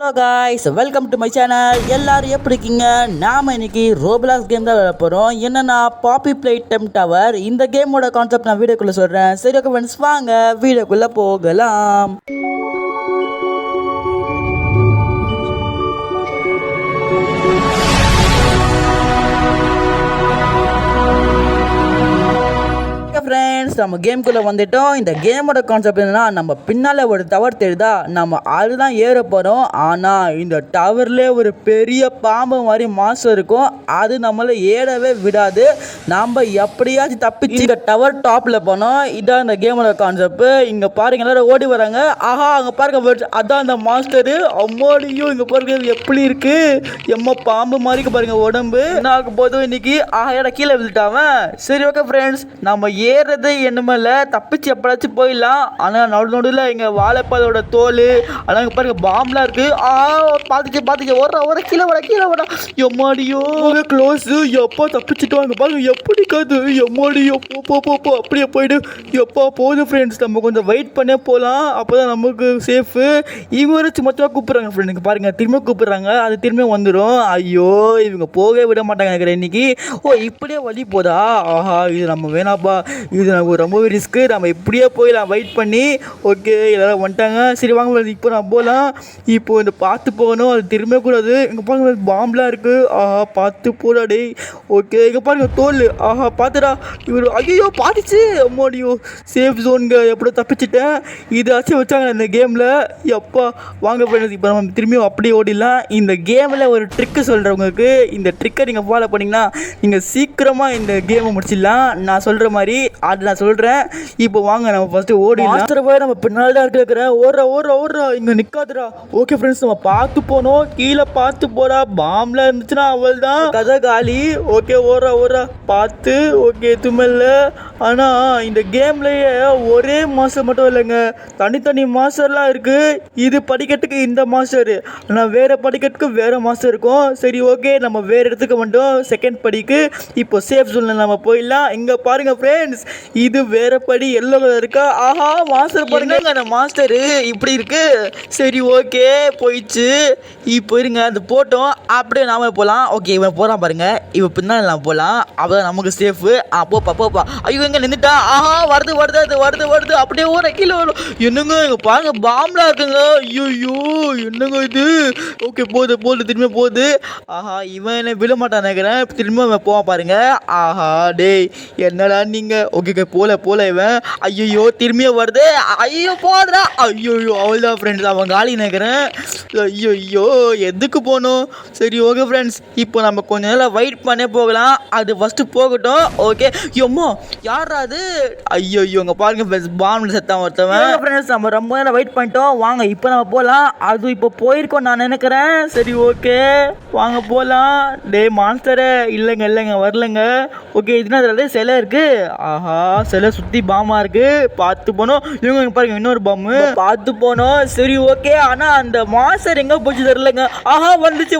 Hello guys, welcome to my channel. எல்லாரும் எப்படி இருக்கீங்க? நாம இன்னைக்கு ரோப்ளாக்ஸ் கேம் தான் விளையாட போகிறோம். என்னன்னா பாப்பி பிளே டெம் டவர். இந்த கேமோட கான்செப்ட் நான் வீடியோக்குள்ளே சொல்கிறேன். சரி ஓகே ஃப்ரெண்ட்ஸ், வாங்க வீடியோக்குள்ளே போகலாம். ஃப்ரெண்ட்ஸ், நம்ம கேமுக்குள்ளே வந்துட்டோம். இந்த கேமோட கான்செப்ட் என்னன்னா, நம்ம பின்னால் ஒரு டவர் தெரியுதா, நம்ம அதுதான் ஏற போகிறோம். ஆனால் இந்த டவர்லேயே ஒரு பெரிய பாம்பு மாதிரி மாசம் இருக்கும். அது நம்மளை ஏறவே விடாது. நம்ம எப்படியாச்சும் தப்பிச்சு இந்த டவர் டாப்பில் போனோம். இதான் இந்த கேமோட கான்செப்ட். இங்கே பாருங்க, எல்லாரும் ஓடி வராங்க. ஆஹா, அங்கே பாருங்க, அதான் அந்த மாஸ்டரு. அம்மாடியும் இங்கே பாருங்க எப்படி இருக்கு. எம்மா பாம்பு மாதிரி பாருங்க உடம்பு. என்ன ஆக போதும் இன்னைக்கு. ஆஹா, கீழே விழுந்துட்டாவன். சரி ஓகே ஃப்ரெண்ட்ஸ், நம்ம ஏறது என்னமில்ல, தப்பிச்சு எப்படாச்சும் போயிடலாம். ஆனால் நடுவில் இங்கே வாழைப்பழோட தோல் அதான் பாருங்க பாம்பெலாம் இருக்கு. பார்த்துச்சு ஓடுற கீழே வர எம்மாடியோ க்ளோஸ். எப்போ தப்பிச்சுட்டு வாங்க பாருங்க எப்படி காது. எம்மாடியோ போ அப்படியே போயிடு. எப்போ போகுது ஃப்ரெண்ட்ஸ், நம்ம கொஞ்சம் வெயிட் பண்ணே போகலாம். அப்போ தான் நமக்கு சேஃபு. இவங்க சும்மா கூப்பிட்றாங்க ஃப்ரெண்டுக்கு பாருங்க, திரும்ப கூப்பிட்றாங்க. அது திரும்ப வந்துடும். ஐயோ, இவங்க போகவே விட மாட்டாங்க நினைக்கிறேன் இன்னைக்கு. ஓ, இப்படியே வழி போதா? ஆஹா, இது நம்ம வேணாப்பா, இது நமக்கு ரொம்பவே ரிஸ்க்கு. நம்ம இப்படியே போயிடலாம் வெயிட் பண்ணி. ஓகே, எல்லாரும் வந்துட்டாங்க. சரி வாங்க, இப்போ நான் போகலாம். இப்போ இந்த பார்த்து போகணும், அது திரும்ப கூடாது. இங்கே பாருங்க பாம்பெலாம் இருக்குது. ஆஹா, பார்த்து போடா டே. ஓகே, இங்கே பாருங்க தோல். ஆஹா, பார்த்துடா. இவர் ஐயோ பார்த்துச்சு. அம்மாடியோ, சேஃப் ஜோனுங்க, எப்படியோ தப்பிச்சிட்டேன். இதாச்சும் வச்சாங்க இந்த கேமில். எப்பா வாங்க ஃப்ரெண்ட்ஸ், இப்போ நம்ம திரும்பியும் அப்படியே ஓடிடலாம். இந்த கேமில் ஒரு ட்ரிக்கு சொல்கிறவங்களுக்கு, இந்த ட்ரிக்கை நீங்கள் ஃபாலோ பண்ணிங்கன்னா நீங்கள் சீக்கிரமாக இந்த கேமை முடிச்சிடலாம். நான் சொல்கிற மாதிரி அது நான் சொல்கிறேன். இப்போ வாங்க நம்ம ஃபஸ்ட்டு ஓடிடலாம். நம்ம பின்னாடி தான் இருக்கிறேன். ஓடுறா இங்கே நிற்காதுடா. ஓகே ஃப்ரெண்ட்ஸ், நம்ம பார்த்து போனோம். கீழே பார்த்து போடா. பாம்பில் இருந்துச்சுன்னா அவள் தான் கதை காலி. ஓகே, ஓடுறா பார்த்து. ஓகே, தும்மல்ல. ஆனால் இந்த கேம்லேயே ஒரே மாஸ்டர் மட்டும் இல்லைங்க, தனித்தனி மாஸ்டர்லாம் இருக்குது. இது படிக்கட்டுக்கு இந்த மாஸ்டர், ஆனால் வேறு படிக்கட்டுக்கு வேறு மாஸ்டர் இருக்கும். சரி ஓகே, நம்ம வேறு இடத்துக்கு வந்துட்டோம். செகண்ட் படிக்கு இப்போ சேஃப் ஜோனில் நம்ம போயிடலாம். இங்கே பாருங்கள் ஃப்ரெண்ட்ஸ், இது வேறு படி எல்லோ கலர் இருக்கா. ஆஹா, மாஸ்டர் பாருங்க, அந்த மாஸ்டரு இப்படி இருக்கு. சரி ஓகே, போயிடுச்சு. இப்போ இருங்க, அது போட்டோம். அப்படியே நாம போகலாம். ஓகே, இவன் போகிறான் பாருங்க, இவன் பின்னால் நான் போகலாம். அப்போதான் நமக்கு சேஃபு. போப்பா. ஐயோ, எங்கே நின்றுட்டா. ஆஹா, வருது. அப்படியே ஓட கீழே வரும். என்னங்க இங்கே பாருங்க, பாம்பெலாம் இருக்குங்க. ஐயோ, என்னங்க இது. ஓகே, போகுது திரும்ப போகுது. ஆஹா, இவன் என்ன விட மாட்டான் நினைக்கிறேன். திரும்ப அவன் போவான் பாருங்க. ஆஹா டேய், என்னடா நீங்கள். ஓகே, போல இவன். ஐயோ, திரும்பியும் வருது. ஐயோ போதுடா. ஐயோ, அவள்தான் ஃப்ரெண்ட்ஸ், அவன் காலி நினைக்கிறேன். ஐயோ, எதுக்கு போகணும். சரி ஓகே ஃப்ரெண்ட்ஸ், இப்போ நம்ம கொஞ்ச நேரம் வெயிட் பண்ணே போகலாம். அது ஃபஸ்ட்டு போகட்டும். ஓகே, எம்மோ யாரா அது. ஐயோ, அங்கே பாருங்க ஃப்ரெண்ட்ஸ், பாம்பில் செத்தான் ஒருத்தவன். ஃப்ரெண்ட்ஸ், நம்ம ரொம்ப நேரம் வெயிட் பண்ணிட்டோம். வாங்க இப்போ நம்ம போகலாம். அது இப்போ போயிருக்கோம் நான் நினைக்கிறேன். சரி ஓகே, வாங்க போகலாம். டே மாஸ்டரே, இல்லைங்க வரலங்க. ஓகே, இதுனா சிலை இருக்குது. ஆஹா, சிலை சுற்றி பாமா இருக்குது. பார்த்து போனோம். இவங்க பாருங்க, இன்னொரு பாம்பு பார்த்து போனோம். சரி ஓகே, ஆனால் அந்த மாஸ்டர் எங்கே போச்சு தெரியலங்க. ஆஹா, வந்துச்சு.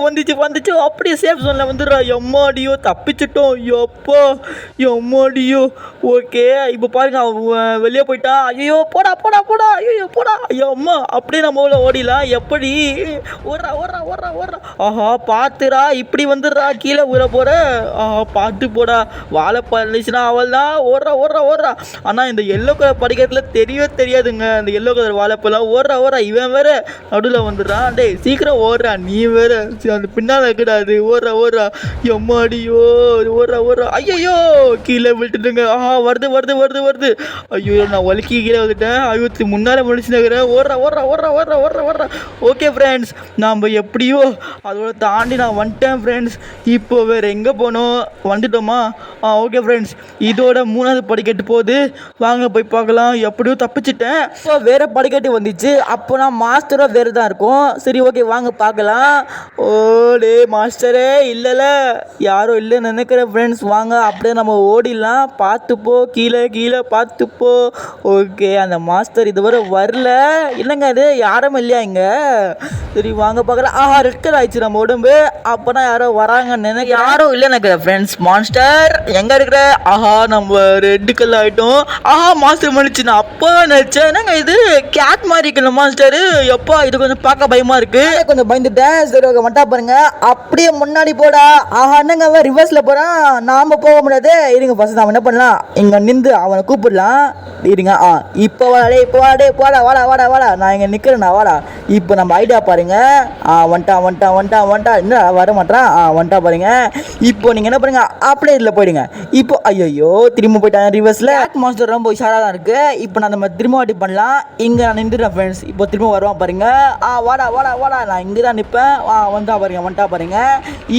அப்படியே சேஃப் ஜோனில் வந்துடுறா. எம்மாடியோ, தப்பிச்சிட்டோம். எம்மாடியோ. ஓகே, இப்போ பாருங்க, அவன் வெளியே போயிட்டா. ஐயோ, போடா. ஐயோ அம்மா, அப்படியே நம்ம ஓடிலாம். எப்படி ஓடுறா. ஆஹா, பார்த்துடா, இப்படி வந்துடுறா. கீழே ஊற போகிற. ஆஹா, பார்த்து போடா. வாழைப்பழம் இருந்துச்சுன்னா அவள் தான். ஓடுறா. ஆனால் இந்த எல்லோ கலர் படிக்கிறதுல தெரியாதுங்க. அந்த எல்லோ கலர் வாழைப்பழம். ஓடுறா. இவன் வேற நடுவில் வந்துடுறான். டேய் சீக்கிரம் ஓடுறா, நீ வேற அந்த பின்னால் இருக்கக்கூடாது. ஓடுறா. எம்மாடியோ, ஓடுறா. ஐயோ, கீழே விட்டுட்டுங்க. ஆஹா, வருது. ஐயோ, நான் வலிக்கி கீழே வந்துட்டேன். ஐயோ, முன்னால் முடிச்சு நகரேன். ஓடுறா. ஓகே ஃப்ரெண்ட்ஸ், நாம் எப்படியோ அதோட தாண்டி நான் வந்துட்டேன் ஃப்ரெண்ட்ஸ். இப்போ வேறு எங்கே போனோம், வந்துட்டோமா? ஓகே ஃப்ரெண்ட்ஸ், இதோட 3வது படிக்கட்டு போகுது. வாங்க போய் பார்க்கலாம். எப்படியோ தப்பிச்சிட்டேன். இப்போ வேறு படிக்கட்டு வந்துச்சு. அப்போ நான் மாஸ்டரோ வேறு தான் இருக்கும். சரி ஓகே, வாங்க பார்க்கலாம். ஓடே மாஸ்டரே, இல்லைல்ல யாரும் இல்லைன்னு நினைக்கிறேன் ஃப்ரெண்ட்ஸ். வாங்க அப்படியே நம்ம ஓடிடலாம். பார்த்துப்போ, கீழே பார்த்துப்போ. ஓகே, அந்த மாஸ்டர் இதுவரை வரல. இல்லைங்க, இது யாரும் இல்லையா இங்கே? சரி வாங்க பார்க்கலாம். ஆஹா, ரெட் கலர் ஆயிடுச்சு நம்ம உடம்பு. அப்போனா யாரோ வராங்கன்னு நினைக்கிறேன். யாரும் இல்லை நினைக்கிறேன் ஃப்ரெண்ட்ஸ். மான்ஸ்டர் எங்கே இருக்கிற? ஆஹா, நம்ம ரெட்டு கலர் கல் ஆகிட்டோம். மாஸ்டர் மன்னிச்சு, நான் அப்போ நினச்சேன் என்னங்க இது கேட் மாதிரி இருக்கணும் மாஸ்டர். எப்பா இது கொஞ்சம் பார்க்க பயமாக இருக்கு, கொஞ்சம் பயந்துட்டேன். சரி ஓகே மட்டா பாருங்க, அப்படியே முன்னாடி போடா. என்னங்க அவன் ரிவர்ஸில் போகிறான், நாம் போக முடியாது. இருங்க ஃபஸ்ட் நம்ம என்ன பண்ணலாம், இங்கே நின்று அவனை கூப்பிடலாம். இருங்க இப்போ வாடா, இப்போ வாடா, போடா வாடா வாடா வாடா, நான் இங்கே நிற்கிறேண்ணா வாடா. இப்போ நம்ம ஐடியா பாருங்க. வந்துட்டான் இன்னும் வர மாட்டான். வந்துட்டா பாருங்க. இப்போ நீங்கள் என்ன பண்ணுங்க, அப்படியே இதில் போயிடுங்க. இப்போ ஐயோ திரும்ப போயிட்டாங்க ரிவர்ஸில். மாஸ்டர் ரொம்ப உஷாராக தான் இருக்கு. இப்போ நான் நம்ம திரும்ப வாட்டி பண்ணலாம். இங்கே நான் நின்றுட்டேன் ஃப்ரெண்ட்ஸ். இப்போ திரும்ப வருவான் பாருங்க. வாடா வாடா வாடா, நான் இங்கே தான் நிற்பேன். வந்துட்டா பாருங்க.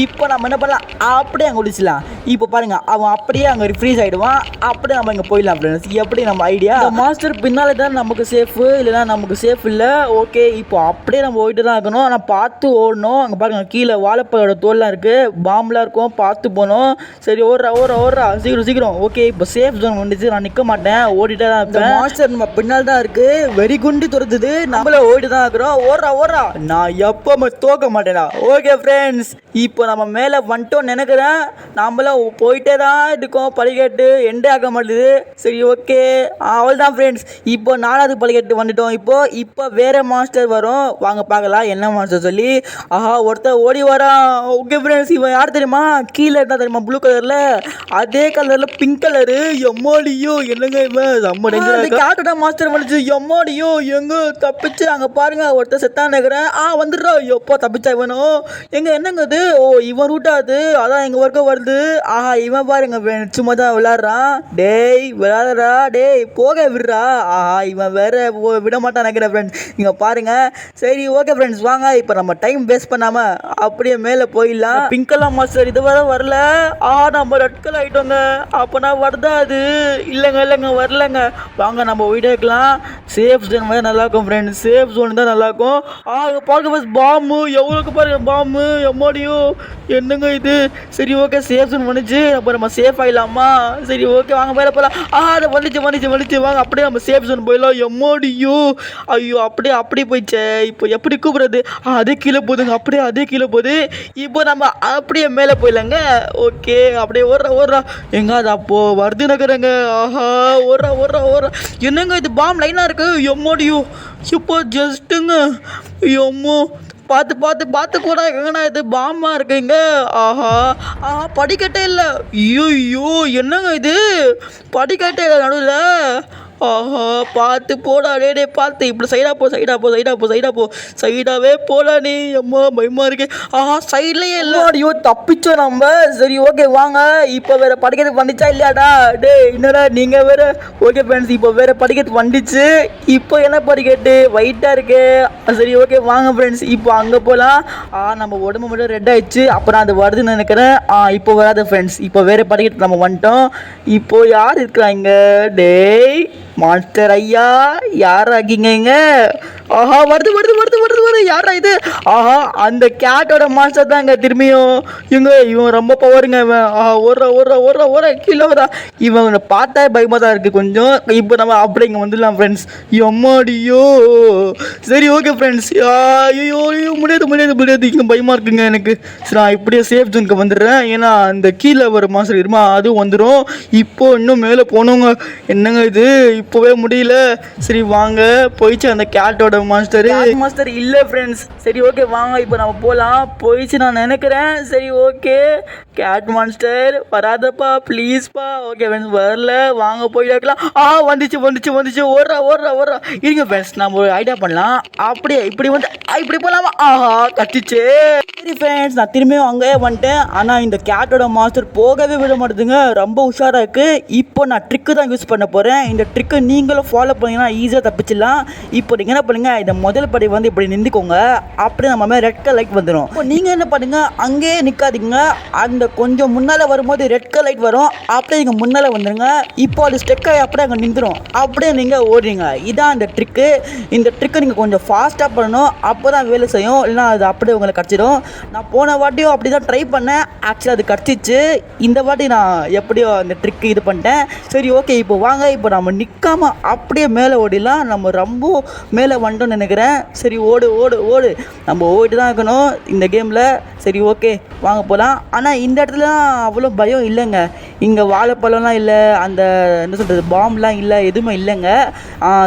இப்போ நம்ம என்ன பண்ணலாம், அப்படியே அங்கே ஒழிச்சிடலாம். இப்போ பாருங்க அவன் அப்படியே அங்கே ஃப்ரீஸ் ஆகிடுவான். அப்படியே நம்ம இங்கே போயிடலாம் ஃப்ரெண்ட்ஸ். எப்படி நம்ம ஐடியா, மாஸ்டர் பின்னால தான் நமக்கு சேஃபு, இல்லைனா நமக்கு சேஃப் இல்லை. ஓகே இப்போ அப்படியே நம்ம போயிட்டு தான் இருக்கணும். ஆனால் பார்த்து ஓடணும். அங்கே பாருங்க கீழே வாழைப்பழோட தோல்லாம் இருக்குது, பாம்பெலாம் இருக்கும், பார்த்து போகணும். சரி ஓடுறா சீக்கிரம். ஓகே இப்போ சேஃப் ஜோன் வந்துச்சு. நான் நிற்க மாட்டேன், ஓடிட்டே தான் இருப்பேன். மாஸ்டர் நம்ம பின்னால் தான் இருக்குது, வெறி குண்டு துரத்துது, நம்மள ஓடிட்டு தான் இருக்கிறோம். ஓடுறா நான் எப்போ தோக்க மாட்டேனா. ஓகே ஃப்ரெண்ட்ஸ், இப்போ நம்ம மேலே வந்துட்டோம் நினைக்கிறேன். நம்மளாம் போயிட்டே தான் இருக்கோம். படிக்கட்டு எண்டே ஆக மாட்டேது. சரி ஓகே அவள் தான் ஃப்ரெண்ட்ஸ். இப்போ 4வது படிக்கட்டு வந்துட்டோம். இப்போ வேறு மாஸ்டர் வரும், வாங்க பார்க்கலாம் என்ன மாஸ்டர் சொல்லி. ஒருத்தர் ஓடி வரான். ஓகே ஃப்ரெண்ட்ஸ், இவன் யார் தெரியுமா, கீழே இருந்தால் தெரியுமா ப்ளூ கலரில், அதே கலரில் பிங்க் கலரு. எம்மாடியோ என்னங்க இவன் நம்ம கேட்டோட மாஸ்டர் வந்துச்சு. எம்மாடியோ எங்கே தப்பிச்சு, அங்கே பாருங்க ஒருத்தர் செத்தான் நினைக்கிறேன். வந்துடுறோம். எப்போ தப்பிச்சா இவனும் என்னங்க இது, இவன் ரூட்டாது, அதான் எங்கள் ஒர்க்க வருது. இவன் பாருங்க சும்மா தான் விளையாடுறான். டேய் விளையாடுறா, டேய் போக விடுறா. இவன் வேற விட மாட்டான் நினைக்கிறேன் ஃப்ரெண்ட்ஸ். இங்கே பாருங்க. சரி ஓகே ஃப்ரெண்ட்ஸ், வாங்க இப்போ நம்ம டைம் வேஸ்ட் பண்ணாமல் அப்படியே மேலே போயிடலாம். பிங்கெல்லாம் மாஸ்டர் இது வரை வரல. நம்ம ரெட் கலர் ஆகிட்டோங்க. அப்போனா வருதா அது, இல்லைங்க வரலங்க. வாங்க நம்ம வீடியோக்கலாம். சேஃப் ஜோன் மாதிரி நல்லாயிருக்கும் ஃப்ரெண்ட்ஸ், சேஃப் ஜோன் தான் நல்லாயிருக்கும். பார்க்க ஃபஸ்ட் பாம்பு எவ்வளோக்கு பாருங்க, பாம்பு எம்மாடியோ என்னங்க இது. சரி ஓகே சேஃப் ஜோன் வந்துச்சு. அப்போ நம்ம சேஃப் ஆகிடலாமா. சரி ஓகே வாங்க மேலே போகலாம். அதை வந்துச்சு வாங்க அப்படியே நம்ம சேஃப் ஜோன் போயிடலாம். எம்மாடியோ ஐயோ அப்படியே போயிடுச்சே. இப்போ எப்படி கூப்பிடுறது, அதே கீழே போகுதுங்க, அப்படியே அதே கீழே போகுது. இப்போ நம்ம அப்படியே மேலே போயிடலாங்க. ஓகே அப்படியே ஓடுறா எங்க அது அப்போ வருது நகரங்க. ஓடுறா என்னங்க இது பாம் லைனாக இருக்கு. எம்மாடியோ இப்போ ஜஸ்ட்டுங்க. எம்மோ பார்த்து கூட எங்கண்ணா இது பாமா இருக்குங்க. படிக்கட்டே இல்லை. ஐயோ என்னங்க இது, படிக்கட்டே இல்லை நடுவில். பார்த்து போடா டே பார்த்து. இப்படி சைடாவே போடா நீ. அம்மா பயமா இருக்கு. சைட்லயே எல்லாடியோ தப்பிச்சோம் நம்ம. சரி ஓகே வாங்க, இப்போ வேற படிக்கிறதுக்கு வந்துச்சா இல்லையாடா. டே என்னடா நீங்க வேற. ஓகே ஃப்ரெண்ட்ஸ், இப்போ வேற படிக்கிறதுக்கு வந்துச்சு. இப்போ என்ன படிக்கட்டு ஒயிட்டா இருக்கு. சரி ஓகே வாங்க ஃப்ரெண்ட்ஸ், இப்போ அங்கே போகலாம். நம்ம உடம்பு மட்டும் ரெட் ஆயிடுச்சு, அப்புறம் அது வருதுன்னு நினைக்கிறேன். இப்போ வராது ஃப்ரெண்ட்ஸ், இப்போ வேற படிக்கட்டு நம்ம வந்துட்டோம். இப்போ யார் இருக்கிறாங்க, டேய் மாஸ்டர் ஐயா யார் ஆகிங்க. வருது யாரா இது. அந்த கேட்டோட மாஸ்டர் தான் இங்க திரும்பியும். இவன் ரொம்ப பவருங்க. இவன் ஓடுற கீழே வரா. இவன் பார்த்தா பயமா தான் இருக்கு கொஞ்சம். இப்போ நம்ம அப்படி இங்கே வந்துடலாம் ஃப்ரெண்ட்ஸ். எம்மாடியோ சரி ஓகே ஃப்ரெண்ட்ஸ். ஐயோ முடியாது இங்கே பயமா இருக்குங்க எனக்கு. சரி நான் இப்படியே சேஃப் ஜோனுக்கு வந்துடுறேன். ஏன்னா அந்த கீழே வர மாஸ்டர் இருமா அதுவும் வந்துடும். இப்போ இன்னும் மேலே போனவங்க என்னங்க இது, இப்போவே முடியல. சரி வாங்க போயிடுச்சு அந்த கேட்டோட மாஸ்டர் இல்லை ஃப்ரெண்ட்ஸ். சரி ஓகே வாங்க இப்போ நம்ம போகலாம். போயிடுச்சு நான் நினைக்கிறேன். சரி ஓகே கேட் மாஸ்டர் வராதப்பா ப்ளீஸ்ப்பா. ஓகே ஃப்ரெண்ட்ஸ் வரல, வாங்க போயிடலாம். வந்துச்சு ஓடுறா இருங்க ஃப்ரெண்ட்ஸ், நம்ம ஒரு ஐடியா பண்ணலாம். அப்படியே இப்படி போகலாமா. கத்திச்சு. சரி ஃப்ரெண்ட்ஸ், நான் திரும்பியும் அங்கேயே வந்துட்டேன். ஆனால் இந்த கேட்டோட மாஸ்டர் போகவே விட மாட்டேதுங்க, ரொம்ப உஷாராக இருக்குது. இப்போ நான் ட்ரிக்கு தான் யூஸ் பண்ண போகிறேன். இந்த ட்ரிக்கை நீங்களும் ஃபாலோ பண்ணிங்கன்னா ஈஸியாக தப்பிச்சிடலாம். இப்போ நீங்கள் என்ன பண்ணுங்கள், இந்த முதல் படி வந்து இப்படி நின்றுக்கோங்க. அப்படியே நம்ம மேலே ரெட் கலர் லைட் வந்துடும். இப்போ நீங்கள் என்ன பண்ணுங்கள், அங்கேயே நிற்காதீங்க. அந்த கொஞ்சம் முன்னால் வரும்போது ரெட் கலர் லைட் வரும், அப்படியே நீங்கள் முன்னால் வந்துடுங்க. இப்போ அது ஸ்டெக்காக அப்படியே அங்கே நின்றுடும். அப்படியே நீங்கள் ஓடுறீங்க. இதான் இந்த ட்ரிக்கை நீங்கள் கொஞ்சம் ஃபாஸ்ட்டாக பண்ணணும், அப்போ தான் வேலை செய்யும். இல்லைனா அது அப்படியே உங்களுக்கு கிடச்சிடும். நான் போன வாட்டியும் அப்படி தான் ட்ரை பண்ணேன், ஆக்சுவலாக அது கிடச்சிச்சு. இந்த வாட்டி நான் எப்படியோ அந்த ட்ரிக்கு இது பண்ணிட்டேன். சரி ஓகே, இப்போ வாங்க, இப்போ நம்ம நிற்காம அப்படியே மேலே ஓடிடலாம். நம்ம ரொம்ப மேலே வந்துட்டோம்னு நினைக்கிறேன். சரி ஓடு ஓடு ஓடு, நம்ம ஓடிட்டு தான் இருக்கணும் இந்த கேமில். சரி ஓகே வாங்க போகலாம். ஆனால் இந்த இடத்துல அவ்வளோ பயம் இல்லைங்க. இங்கே வாழைப்பழம்லாம் இல்லை, அந்த என்ன சொல்கிறது பாம்லாம் இல்லை, எதுவுமே இல்லைங்க.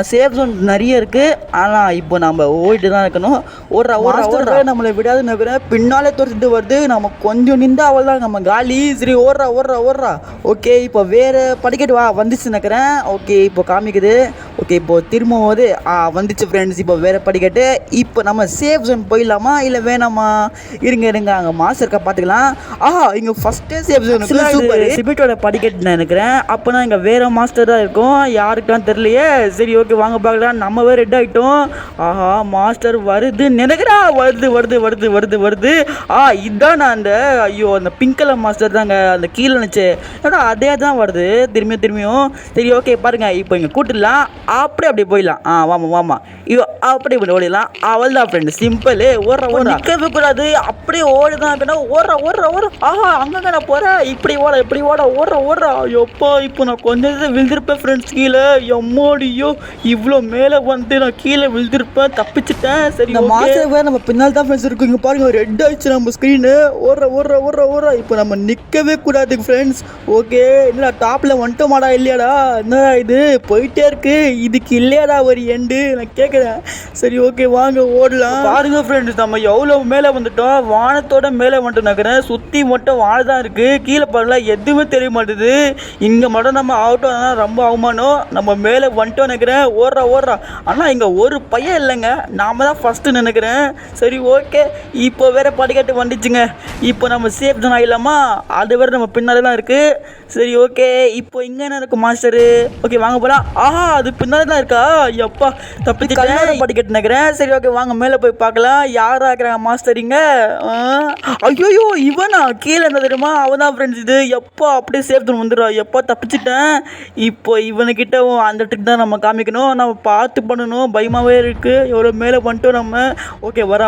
சேஃப் ஜோன் நிறைய இருக்குது. ஆனால் இப்போ நம்ம ஓடிட்டு தான் இருக்கணும். ஓடுறா நம்மளை விடாது நினைக்கிறேன். பின்னாலே துரத்துட்டு வருது. நம்ம கொஞ்சம் நின்று அவள் தான் நம்ம காலி. சரி ஓடுறா. ஓகே, இப்போ வேறு படிக்கட்டு வந்துச்சு நினைக்கிறேன். ஓகே, இப்போ காமிக்குது. ஓகே, இப்போ திரும்பும் போது வந்துச்சு ஃப்ரெண்ட்ஸ். இப்போ வேறு படிக்கட்டு. இப்போ நம்ம சேஃப் ஜோன் போயிடலாமா இல்லை வேணாமா? இருங்க அங்கே மாஸ்டர் இருக்கா பார்த்துக்கலாம். இங்கே ஃபஸ்ட்டே சேஃப் ஜோன் சூப்பர். சிபிட்டோட படிக்கட்டு நான் நினைக்கிறேன். அப்போனா இங்கே வேறு மாஸ்டர் தான் இருக்கும், யாருக்கான்னு தெரியலையே. சரி ஓகே வாங்க பார்க்கலாம். நம்ம வேறு ரெட் ஆகிட்டோம். மாஸ்டர் வருது நினைக்கிறா. வருது. இதுதான் நான் அந்த பிங்க் கலர் மாஸ்டர் தாங்க, அந்த கீழே நினச்சி அதே தான் வருது திரும்பியும். சரி ஓகே பாருங்க, இப்போ இங்கே கூட்டிடலாம். அப்படியே போயிடலாம். வாமா ஐயோ, அப்படியே ஓடிடலாம். அவள் தான் ஃப்ரெண்டு, சிம்பிள். ஓடுற நிற்கவே கூடாது, அப்படியே ஓடுதான் இருக்கணும். ஓடுற அங்கே நான் போகிறேன். இப்படி ஓடுற எப்போ இப்போ நான் கொஞ்சம் விழுந்திருப்பேன் ஃப்ரெண்ட்ஸ் கீழே. எம்மோடியோ, இவ்வளோ மேலே வந்து நான் கீழே விழுந்திருப்பேன், தப்பிச்சிட்டேன். சரி இந்த மாஸ்டர் வேறு நம்ம பின்னால் தான் ஃப்ரெண்ட்ஸ் இருக்கும். இங்கே பாருங்க, ரெட் ஆயிடுச்சு நம்ம ஸ்க்ரீனு. ஓடுற இப்போ நம்ம நிற்கவே கூடாது ஃப்ரெண்ட்ஸ். ஓகே, என்னடா டாப்பில் வந்துட்டோமாடா இல்லையாடா? என்னடா இது போயிட்டே இருக்கு, இதுக்கு இல்லையாடா ஒரு எண்டு நான் கேட்குறேன். சரி ஓகே வாங்க ஓடலாம். பாருங்க ஃப்ரெண்ட்ஸ், நம்ம எவ்வளோ மேலே வந்துட்டோம். வானத்தோட மேலே வந்துட்டு நக்கிறேன். சுற்றி மட்டும் வாழை தான் இருக்குது. கீழே பாருங்களா, எதுவுமே தெரிய மாட்டுது. இங்கே மட்டும் நம்ம ஆகட்டும், ரொம்ப அவமானம். நம்ம மேலே வந்துட்டோம் நினைக்கிறேன். ஓடுறா. ஆனால் இங்கே ஒரு பையன் இல்லைங்க, நாம தான் ஃபஸ்ட்டு நினைக்கிறேன். சரி ஓகே, இப்போ வேறு படிக்கட்டு வந்துச்சுங்க. இப்போ நம்ம சேஃப் ஜோன் ஆகிடலாமா? அது வேறு நம்ம பின்னாலே தான் இருக்குது. சரி ஓகே, இப்போ இங்கே என்ன இருக்கும் மாஸ்டரு? ஓகே வாங்க போகலாம். அது பின்னாலே தான் இருக்கா? எப்பா தப்பிச்சு படிக்கட்டு நினைக்கிறேன். சரி ஓகே வாங்க மேலே போய் பார்க்கலாம். யாராக இருக்கிறாங்க மாஸ்டரிங்க? ஐயோ, இவனா கீழே என்ன தெரியுமா? அவன் தான் ஃப்ரெண்ட்ஸ். இது எப்போ அப்படியே சேஃப் ஜோன் வந்துடுவா. எப்போ தப்பிச்சிட்டேன். இப்போ இவனுக்கிட்ட அந்த ட்ரிக் தான் நம்ம காமிக்கணும். நம்ம பார்த்து பண்ணணும், பயமாகவே இருக்குது. எவ்வளோ மேலே பண்ணிட்டோம் நம்ம. ஓகே வரான்.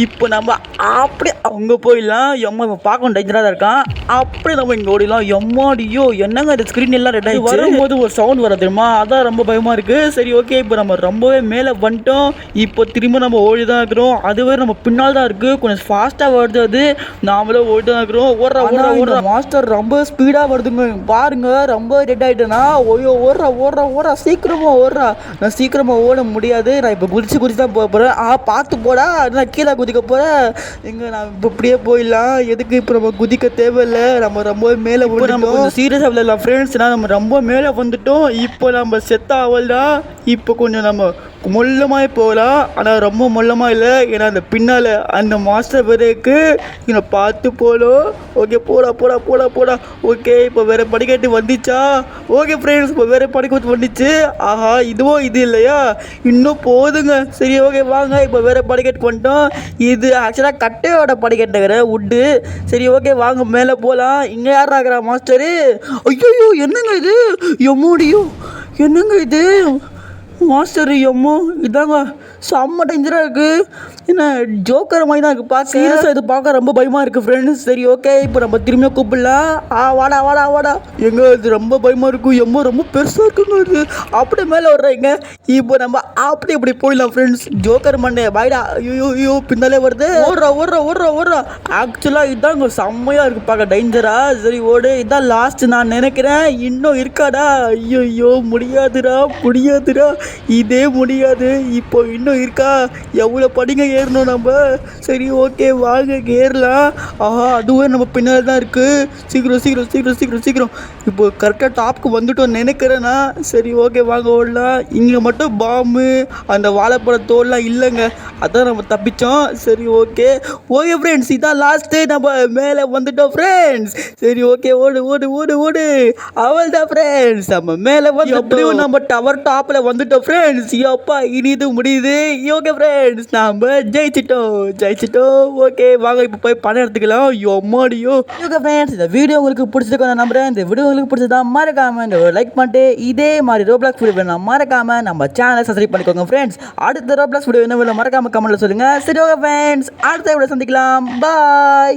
இப்போ நம்ம அப்படியே அங்கே போயிடலாம். இவன் பார்க்கணும் டேஞ்சராக தான் இருக்கான். அப்படியே நம்ம இங்கே ஓடிடலாம். எம்மாடியோ, என்னங்க இந்த ஸ்க்ரீன் எல்லாம் ரெட் ஆகிடுச்சு. வரும்போது ஒரு சவுண்ட் வர தெரியுமா? அதான் ரொம்ப பயமாக இருக்குது. சரி ஓகே, இப்போ நம்ம ரொம்பவே மேலே வந்துட்டோம். இப்போ திரும்ப நம்ம ஓடி தான் இருக்கிறோம். அதுவே நம்ம பின்னால் தான் இருக்குது. கொஞ்சம் ஃபாஸ்ட்டாக வருது. அது நாமளும் ஓடி தான் இருக்கிறோம். ஓடுற மாஸ்டர் ரொம்ப ஸ்பீடாக வருதுங்க. பாருங்க, ரொம்ப ரெட் ஆகிட்டேன்னா. ஓய்யோ ஓடுறா சீக்கிரமாக ஓடுறா. நான் சீக்கிரமாக ஓட முடியாது. நான் இப்போ குதிச்சு தான் போக போகிறேன். பார்த்து போடா, நான் கீழே குதிக்க போகிறேன். எங்கே நான் இப்போ இப்படியே போயிடலாம். எதுக்கு இப்போ நம்ம குதிக்க தேவையில்லை. நம்ம ரொம்ப மேலே நம்ம கொஞ்சம் சீரியஸாக விளையாடலாம் ஃப்ரெண்ட்ஸ். நம்ம ரொம்ப மேலே வந்துட்டோம். இப்போ நம்ம செத்த அவள் தான். இப்போ கொஞ்சம் நம்ம மொல்லமாக போகலாம். ஆனால் ரொம்ப மொல்லமாக இல்லை, ஏன்னா அந்த பின்னால் அந்த மாஸ்டர் வரைக்கு என்னை பார்த்து போகலாம். ஓகே போடா. ஓகே, இப்போ வேறு படிக்கட்டு வந்துச்சா? ஓகே ஃப்ரெண்ட்ஸ், இப்போ வேறு படிக்கட்டு வந்துச்சு. இதுவும் இது இல்லையா? இன்னும் போதுங்க. சரி ஓகே வாங்க, இப்போ வேறு படிக்கட்டு வந்துட்டோம். இது ஆக்சுவலாக கட்டையோட படிக்கட்டுங்கிற உட்டு. சரி ஓகே வாங்க மேலே போகலாம். இங்கே யார் ஆகிறா மாஸ்டரு? ஐயோ, என்னங்க இது? என்னங்க இது மாஸ்டர்? இதாங்க செம்ம டேஞ்சராக இருக்குது. என்ன ஜோக்கர் மாதிரி தான் இருக்குது பார்க்க. சீரியஸாக இது பார்க்க ரொம்ப பயமாக இருக்குது ஃப்ரெண்ட்ஸ். சரி ஓகே, இப்போ நம்ம திரும்பியும் கூப்பிடலாம். வாடா. எங்க இது ரொம்ப பயமாக இருக்கும். ரொம்ப பெருசாக இருக்குங்க இது. அப்படியே மேலே வர்றீங்க. இப்போ நம்ம அப்படி இப்படி போயிடலாம் ஃப்ரெண்ட்ஸ். ஜோக்கர் மண்ணே பாய்டா. ஐயோ பின்னாலே வருது. ஓடுறா. ஆக்சுவலாக இதாங்க செம்மையாக இருக்குது பார்க்க, டேஞ்சரா. சரி ஓடு, இதான் லாஸ்ட் நான் நினைக்கிறேன். இன்னும் இருக்காடா? ஐயோ முடியாதுடா. இதே முடியாது. இப்போ இன்னும் இருக்கா? எவ்வளோ படிங்க ஏறணும் நம்ம. சரி ஓகே வாங்க ஏறலாம். அதுவே நம்ம பின்னால் தான் இருக்குது. சீக்கிரம். இப்போ கரெக்டாக டாப்புக்கு வந்துட்டோம் நினைக்கிறேன்னா. சரி ஓகே வாங்க ஓடலாம். இங்கே மட்டும் பாம்பு அந்த வாழைப்பழ தோல்லாம் இல்லைங்க, அதான் நம்ம தப்பிச்சோம். சரி ஓகே ஃப்ரெண்ட்ஸ், இதான் லாஸ்ட்டு. நம்ம மேலே வந்துட்டோம் ஃப்ரெண்ட்ஸ். சரி ஓகே ஓடு. அவள் தான் ஃப்ரெண்ட்ஸ், நம்ம மேலே வந்து எப்படியும் நம்ம டவர் டாப்பில் வந்துட்டோம் ஓகே ஃப்ரெண்ட்ஸ், அப்பா இனி இது முடியுது. ஓகே ஃப்ரெண்ட்ஸ், நாம ஜெயிச்சிட்டோம். ஓகே வாங்க இப்போ போய் பணம் எடுத்துக்கலாம். எம்மாடியோ. ஓகே ஃப்ரெண்ட்ஸ், இந்த வீடியோ உங்களுக்கு பிடிச்சிருக்கோம் நான் நம்புறேன். இந்த வீடியோ உங்களுக்கு பிடிச்சதா மறக்காம இந்த லைக் பண்ணிட்டு இதே மாதிரி ரோப்ளாக்ஸ் வீடியோ வேணும் மறக்காம நம்ம சேனலை சப்ஸ்கிரைப் பண்ணிக்கோங்க ஃப்ரெண்ட்ஸ். அடுத்த ரோப்ளாக்ஸ் வீடியோ என்ன வேணும் மறக்காம கமெண்ட்ல சொல்லுங்க. சரி ஓகே ஃப்ரெண்ட்ஸ், அடுத்த வீடியோ சந்திக்கலாம். பாய்.